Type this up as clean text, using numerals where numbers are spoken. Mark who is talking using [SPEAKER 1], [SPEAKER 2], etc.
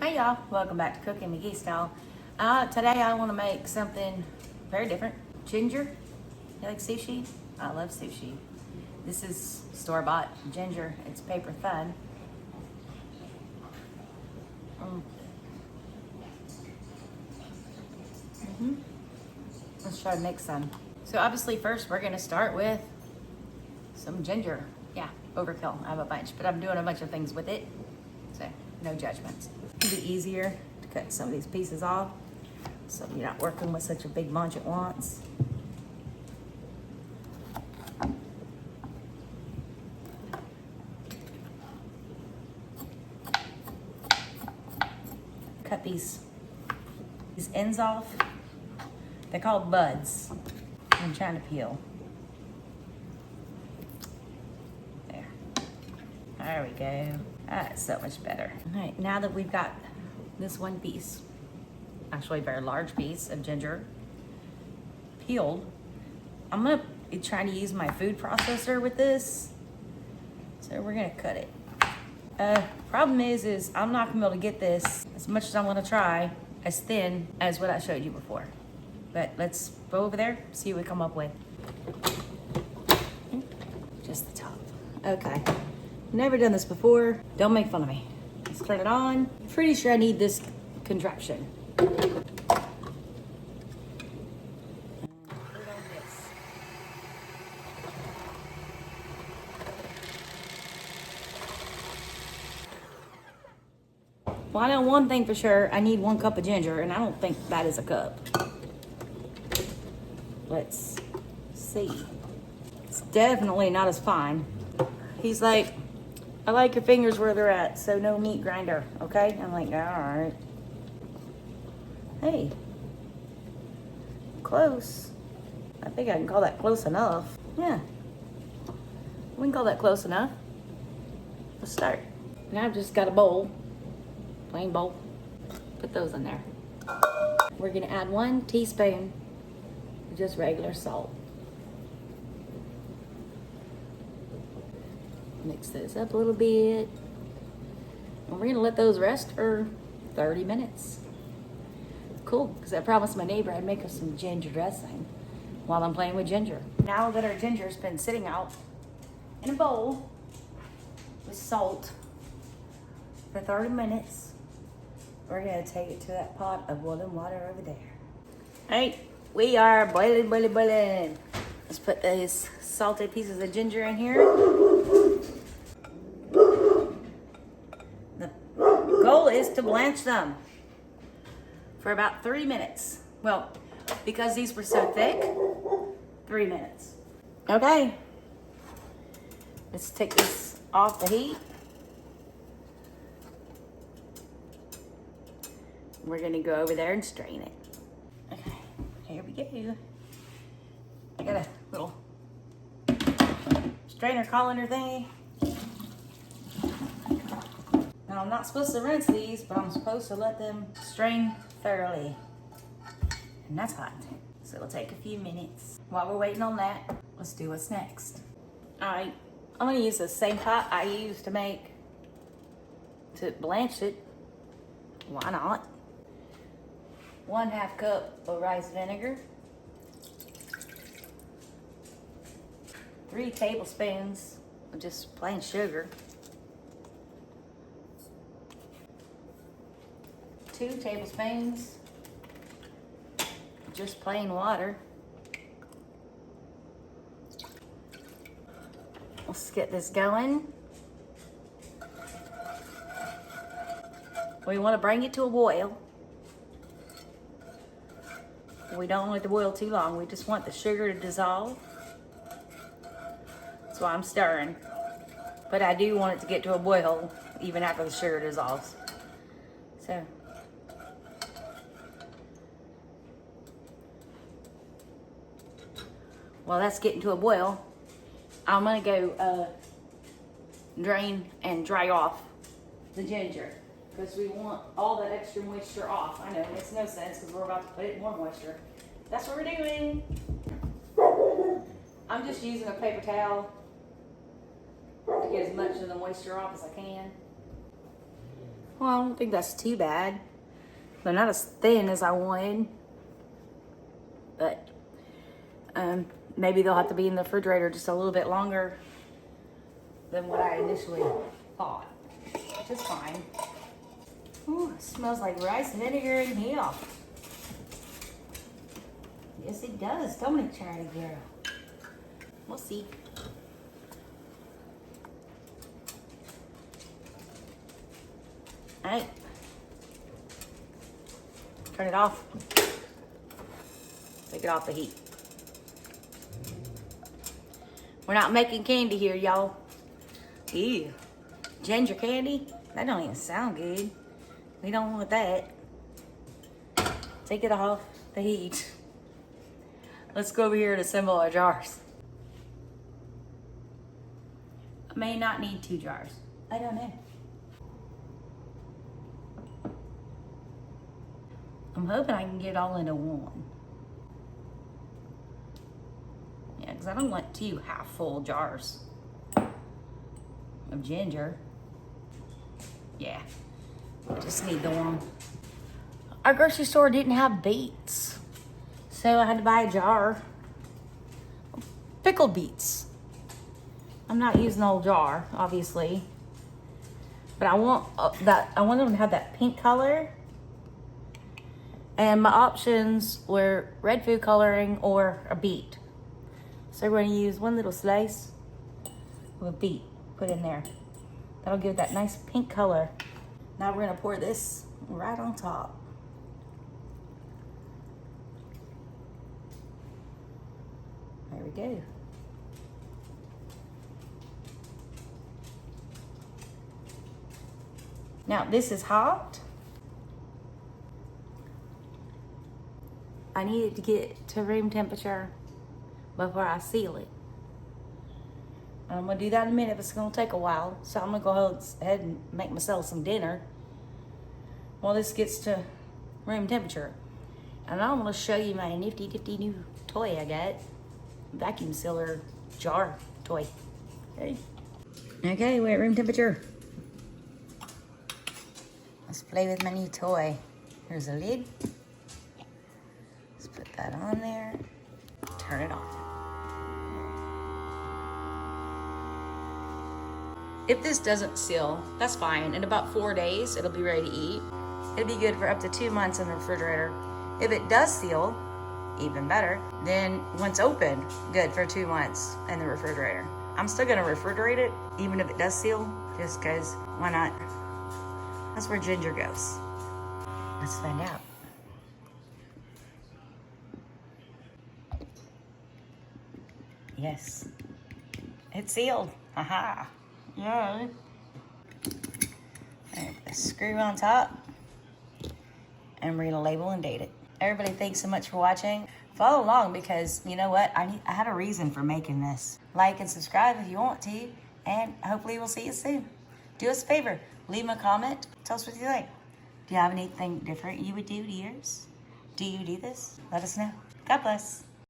[SPEAKER 1] Hey y'all, welcome back to Cooking McGee Style. Today I want to make something very different. Ginger. You like sushi? I love sushi. This is store-bought ginger. It's paper thin. Let's try to make some. So obviously first we're going to start with some ginger. Yeah, overkill. I have a bunch, but I'm doing a bunch of things with it. So no judgments. It'll be easier to cut some of these pieces off so you're not working with such a big bunch at once. Cut these ends off. They're called buds. I'm trying to peel. There we go. That's so much better. All right, now that we've got this one piece, actually a very large piece of ginger peeled, I'm gonna be trying to use my food processor with this. So we're gonna cut it. Problem is I'm not gonna be able to get this, as much as I wanna try, as thin as what I showed you before. But let's go over there, see what we come up with. Just the top. Okay. Never done this before. Don't make fun of me. Let's turn it on. Pretty sure I need this contraption. Put it on this. Well, I know one thing for sure. I need 1 cup of ginger, and I don't think that is a cup. Let's see. It's definitely not as fine. He's like, I like your fingers where they're at, so no meat grinder, okay? I'm like, all right. Hey, close. I think I can call that close enough. Yeah, we can call that close enough. Let's start. Now I've just got a bowl, plain bowl. Put those in there. We're gonna add 1 teaspoon of just regular salt. Mix those up a little bit. And we're gonna let those rest for 30 minutes. Cool, because I promised my neighbor I'd make us some ginger dressing while I'm playing with ginger. Now that our ginger's been sitting out in a bowl with salt for 30 minutes, we're gonna take it to that pot of boiling water over there. All right, we are boiling. Let's put these salted pieces of ginger in here. The goal is to blanch them for about 3 minutes. Well, because these were so thick, 3 minutes. Okay, let's take this off the heat. We're gonna go over there and strain it. Okay, here we go. I got a little strainer colander thingy. Now I'm not supposed to rinse these, but I'm supposed to let them strain thoroughly. And that's hot. So it'll take a few minutes. While we're waiting on that, let's do what's next. All right, I'm gonna use the same pot I used to blanch it. Why not? 1/2 cup of rice vinegar. 3 tablespoons of just plain sugar. 2 tablespoons of just plain water. Let's get this going. We want to bring it to a boil. We don't want it to boil too long. We just want the sugar to dissolve. That's why I'm stirring. But I do want it to get to a boil even after the sugar dissolves. So. While that's getting to a boil, I'm gonna go drain and dry off the ginger because we want all that extra moisture off. I know it makes no sense because we're about to put in more moisture. That's what we're doing. I'm just using a paper towel to get as much of the moisture off as I can. Well, I don't think that's too bad. They're not as thin as I wanted. But maybe they'll have to be in the refrigerator just a little bit longer than what I initially thought, which is fine. Ooh, it smells like rice and vinegar in here. Yes, it does, don't it, Charlie girl? We'll see. All right. Turn it off. Take it off the heat. We're not making candy here, y'all. Ew. Ginger candy? That don't even sound good. We don't want that. Take it off the heat. Let's go over here and assemble our jars. I may not need 2 jars. I don't know. I'm hoping I can get it all into one. Yeah, because I don't want 2 half-full jars of ginger. Yeah, I just need the one. Our grocery store didn't have beets, so I had to buy a jar of pickled beets. I'm not using the whole jar, obviously, but I want I want them to have that pink color. And my options were red food coloring or a beet. So we're gonna use 1 little slice of a beet, put in there. That'll give it that nice pink color. Now we're gonna pour this right on top. There we go. Now this is hot. I need it to get to room temperature before I seal it. I'm gonna do that in a minute, but it's gonna take a while. So I'm gonna go ahead and make myself some dinner while this gets to room temperature. And I'm gonna show you my nifty new toy I got. Vacuum sealer jar toy. Okay, we're at room temperature. Let's play with my new toy. Here's a lid. Let's put that on there. Turn it off. If this doesn't seal, that's fine. In about 4 days, it'll be ready to eat. It'll be good for up to 2 months in the refrigerator. If it does seal, even better, then once open, good for 2 months in the refrigerator. I'm still gonna refrigerate it, even if it does seal, just cause why not? That's where ginger goes. Let's find out. Yes, it's sealed. Haha. Yeah. Put a screw on top, and we're gonna label and date it. Everybody, thanks so much for watching. Follow along because you know what? I had a reason for making this. Like and subscribe if you want to, and hopefully we'll see you soon. Do us a favor, leave me a comment. Tell us what you think. Do you have anything different you would do to yours? Do you do this? Let us know. God bless.